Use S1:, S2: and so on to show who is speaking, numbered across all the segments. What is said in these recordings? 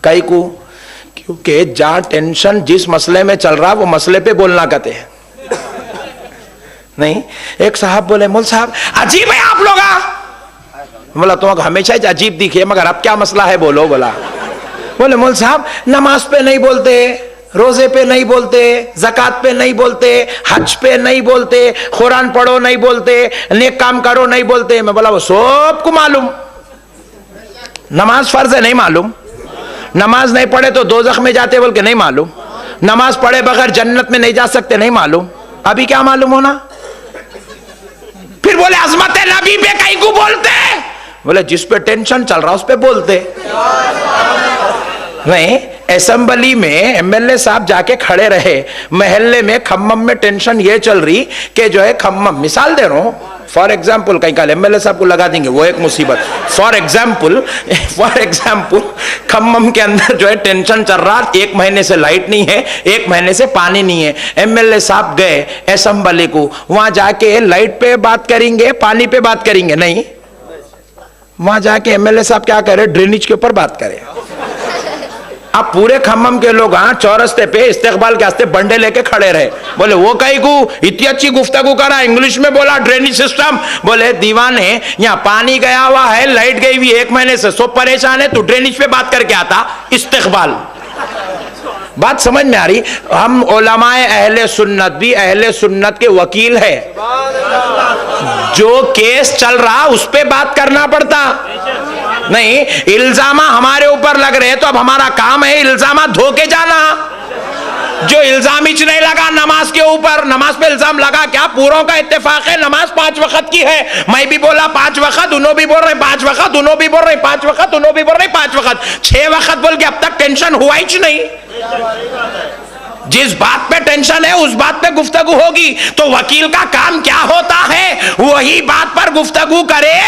S1: कई को, क्योंकि जहां टेंशन जिस मसले में चल रहा वो मसले पे बोलना कहते हैं। नहीं, एक साहब बोले मौल साहब अजीब है आप लोग। बोला तुमको हमेशा ही अजीब दिखे, मगर अब क्या मसला है बोलो। बोला बोले मौल साहब नमाज पे नहीं बोलते, रोजे पे नहीं बोलते, ज़कात पे नहीं बोलते, हज पे नहीं बोलते, कुरान पढ़ो नहीं बोलते, नेक काम करो नहीं बोलते। मैं बोला वो सबको मालूम, नमाज फर्ज है नहीं मालूम, नमाज नहीं पढ़े तो दोज़ख में जाते बोल के नहीं मालूम, नमाज पढ़े बगैर जन्नत में नहीं जा सकते नहीं मालूम। अभी क्या मालूम होना? फिर बोले अजमत नबी पे कहीं को बोलते, बोले जिस पे टेंशन चल रहा उस पे बोलते। नहीं, असेंबली में एमएलए साहब जाके खड़े रहे, महल्ले में खम्मम में टेंशन ये चल रही कि जो है खम्मम, मिसाल दे रहा हूं, फॉर एग्जाम्पल कहीं कल एमएलए साहब को लगा देंगे वो एक मुसीबत। फॉर एग्जाम्पल खम्मम के अंदर जो है टेंशन चल रहा, 1 महीने से लाइट नहीं है, 1 महीने से पानी नहीं है। एमएलए साहब गए असेंबली को, वहां जाके लाइट पे बात करेंगे पानी पे बात करेंगे? नहीं, वहां जाके एमएलए साहब क्या करे, ड्रेनेज के ऊपर बात करे। अब पूरे खम्मम के लोग चौरस्ते पे इस्तेकबाल के वास्ते बंडे लेके खड़े रहे। बोले वो कहीं को इतनी अच्छी गुफ्तगू करा, इंग्लिश में बोला ड्रेनेज सिस्टम। बोले दीवाने, यहाँ पानी गया हुआ है, लाइट गई हुई 1 महीने से, सब परेशान है, तू ड्रेनेज पे बात करके आता इस्तेकबाल। बात समझ में आ रही? हम उलमाए अहले सुन्नत भी अहले सुन्नत के वकील है, जो केस चल रहा उस पे बात करना पड़ता। नहीं, इल्जामा हमारे ऊपर लग रहे हैं तो अब हमारा काम है इल्जामा धो के जाना। जो इल्जाम ही नहीं लगा नमाज के ऊपर, नमाज पे इल्जाम लगा क्या? पूरों का इत्तेफाक है नमाज 5 वक्त की है। मैं भी बोला 5 वक्त, उन्हों भी बोल रहे 5 वक्त, उन्हों भी बोल रहे 5 वक्त, उन्हों भी बोल रहे 5 वक्त, 6 वक्त बोल के अब तक टेंशन हुआ ही नहीं। जिस बात पे टेंशन है उस बात पे गुफ्तगू होगी, तो वकील का काम क्या होता है? वही बात पर गुफ्तगू करे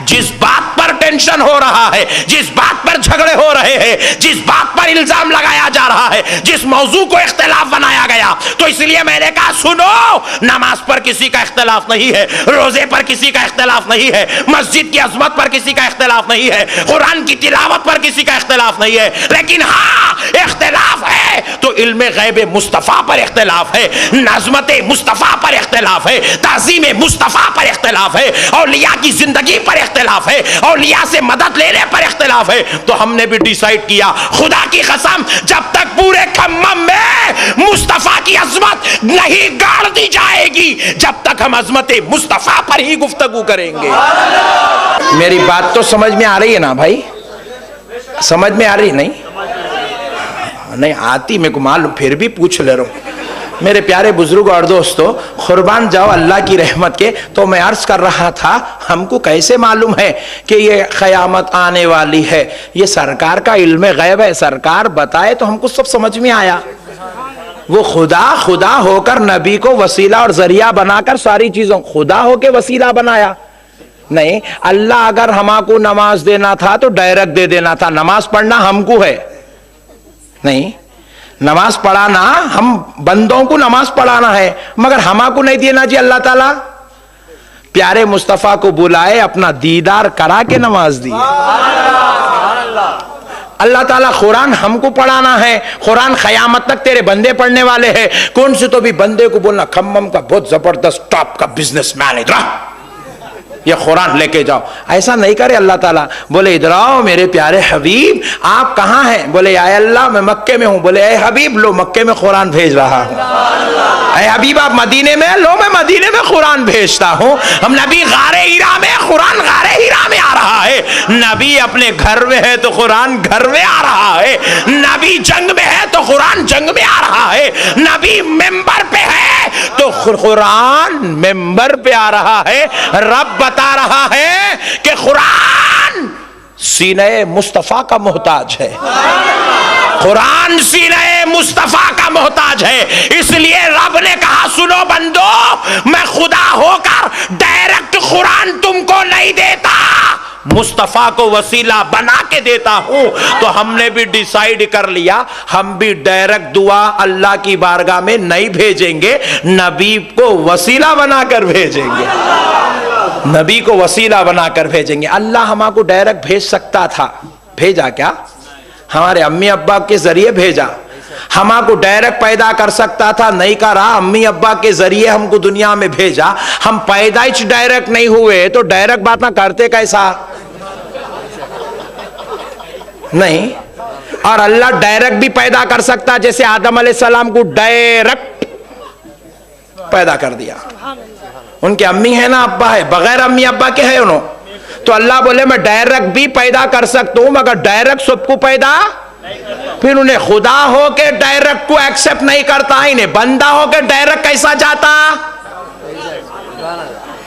S1: जिस बात पर टेंशन हो रहा है, जिस बात पर झगड़े हो रहे हैं, जिस बात पर इल्जाम लगाया जा रहा है, जिस मौजू को इख्तिलाफ बनाया गया। तो इसलिए मैंने कहा सुनो, नमाज पर किसी का इख्तिलाफ नहीं है, रोजे पर किसी का इख्तिलाफ नहीं है, मस्जिद की अजमत पर किसी का इख्तिलाफ नहीं है, कुरान की तिलावत पर किसी का इख्तिलाफ नहीं है, लेकिन हाँ इख्तिलाफ है तो इल्मे गैब मुस्तफा पर इख्तिलाफ है, नज़मत मुस्तफा पर इख्तिलाफ है, ताज़ीम मुस्तफा पर इख्तिलाफ है, औलिया की जिंदगी पर इख्तिलाफ है, औलिया से मदद लेने पर इख्तिलाफ है। तो हमने भी डिसाइड किया, खुदा की कसम, जब तक पूरे खम्मम में मुस्तफा की अजमत नहीं गाड़ दी जाएगी, जब तक हम अजमत मुस्तफा पर ही गुफ्तगू करेंगे। मेरी बात तो समझ में आ रही है ना भाई? समझ में आ रही? नहीं आती, मेरे को मालूम, फिर भी पूछ ले रहा हूं। मेरे प्यारे बुजुर्ग और दोस्तों, कुर्बान जाओ अल्लाह की रहमत के। तो मैं अर्ज कर रहा था, हमको कैसे मालूम है कि ये क़यामत आने वाली है? ये सरकार का इल्म गैब है, सरकार बताए तो हमको सब समझ में आया। वो खुदा होकर नबी को वसीला और जरिया बनाकर सारी चीजों, खुदा होके वसीला बनाया। नहीं, अल्लाह अगर हमको नमाज देना था तो डायरेक्ट दे देना था। नमाज पढ़ना हमको है, नहीं नमाज पढ़ाना, हम बंदों को नमाज पढ़ाना है, मगर हमको नहीं देना जी। अल्लाह ताला प्यारे मुस्तफा को बुलाए, अपना दीदार करा के नमाज दी। अल्लाह ताला कुरान हमको पढ़ाना है, कुरान क़यामत तक तेरे बंदे पढ़ने वाले हैं। कौन से तो भी बंदे को बोलना खम्मम का बहुत जबरदस्त टॉप का बिजनेसमैन, इधर ये कुरान लेके जाओ, ऐसा नहीं करे अल्लाह ताला। बोले इधर आओ मेरे प्यारे हबीब, आप कहाँ हैं? बोले आए अल्लाह मैं मक्के में हूँ। बोले ए हबीब लो मक्के में कुरान भेज रहा हूँ। ए हबीब आप मदीने में, लो मैं मदीने में कुरान भेजता हूँ। हम नबी गारे हीरा में, कुरान गारे हीरा में आ रहा है। नबी अपने घर में है तो कुरान घर में आ रहा है। नबी जंग में है तो कुरान जंग में आ रहा है। नबी मेंबर पे है तो कुरान मेंबर पे आ रहा है। रब बता रहा है कि कुरान सीने मुस्तफा का मोहताज है, कुरान सीने मुस्तफा का मोहताज है। इसलिए रब ने कहा सुनो बंदो, मैं खुदा होकर डायरेक्ट कुरान तुमको नहीं देता, मुस्तफा को वसीला बना के देता हूं। तो हमने भी डिसाइड कर लिया, हम भी डायरेक्ट दुआ अल्लाह की बारगाह में नहीं भेजेंगे, नबी को वसीला बनाकर भेजेंगे। नबी को वसीला बनाकर भेजेंगे। अल्लाह हमको डायरेक्ट भेज सकता था, भेजा क्या? हमारे अम्मी अब्बा के जरिए भेजा। हमको डायरेक्ट पैदा कर सकता था, नहीं करा। अम्मी अब्बा के जरिए हमको दुनिया में भेजा। हम पैदाइश डायरेक्ट नहीं हुए तो डायरेक्ट बात ना करते कैसा? नहीं। और अल्लाह डायरेक्ट भी पैदा कर सकता, जैसे आदम अलैहिस्सलाम को डायरेक्ट पैदा कर दिया। उनके अम्मी है ना अब्बा है, बगैर अम्मी अब्बा के है उन्होंने। तो अल्लाह बोले मैं डायरेक्ट भी पैदा कर सकता हूं, मगर डायरेक्ट सबको पैदा। फिर उन्हें खुदा हो के डायरेक्ट को एक्सेप्ट नहीं करता है, इन्हें बंदा हो के डायरेक्ट कैसा जाता?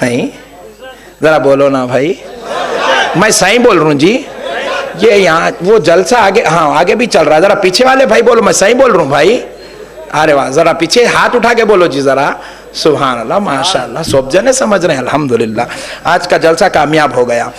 S1: नहीं, जरा बोलो ना भाई, मैं सही बोल रहा हूं जी। ये यहाँ वो जलसा आगे, हाँ आगे भी चल रहा है। जरा पीछे वाले भाई बोलो, मैं सही बोल रहा हूँ भाई। अरे वाह, जरा पीछे हाथ उठा के बोलो जी जरा। सुभान अल्लाह, माशाअल्लाह, सब जने समझ रहे हैं। अल्हम्दुलिल्लाह, आज का जलसा कामयाब हो गया।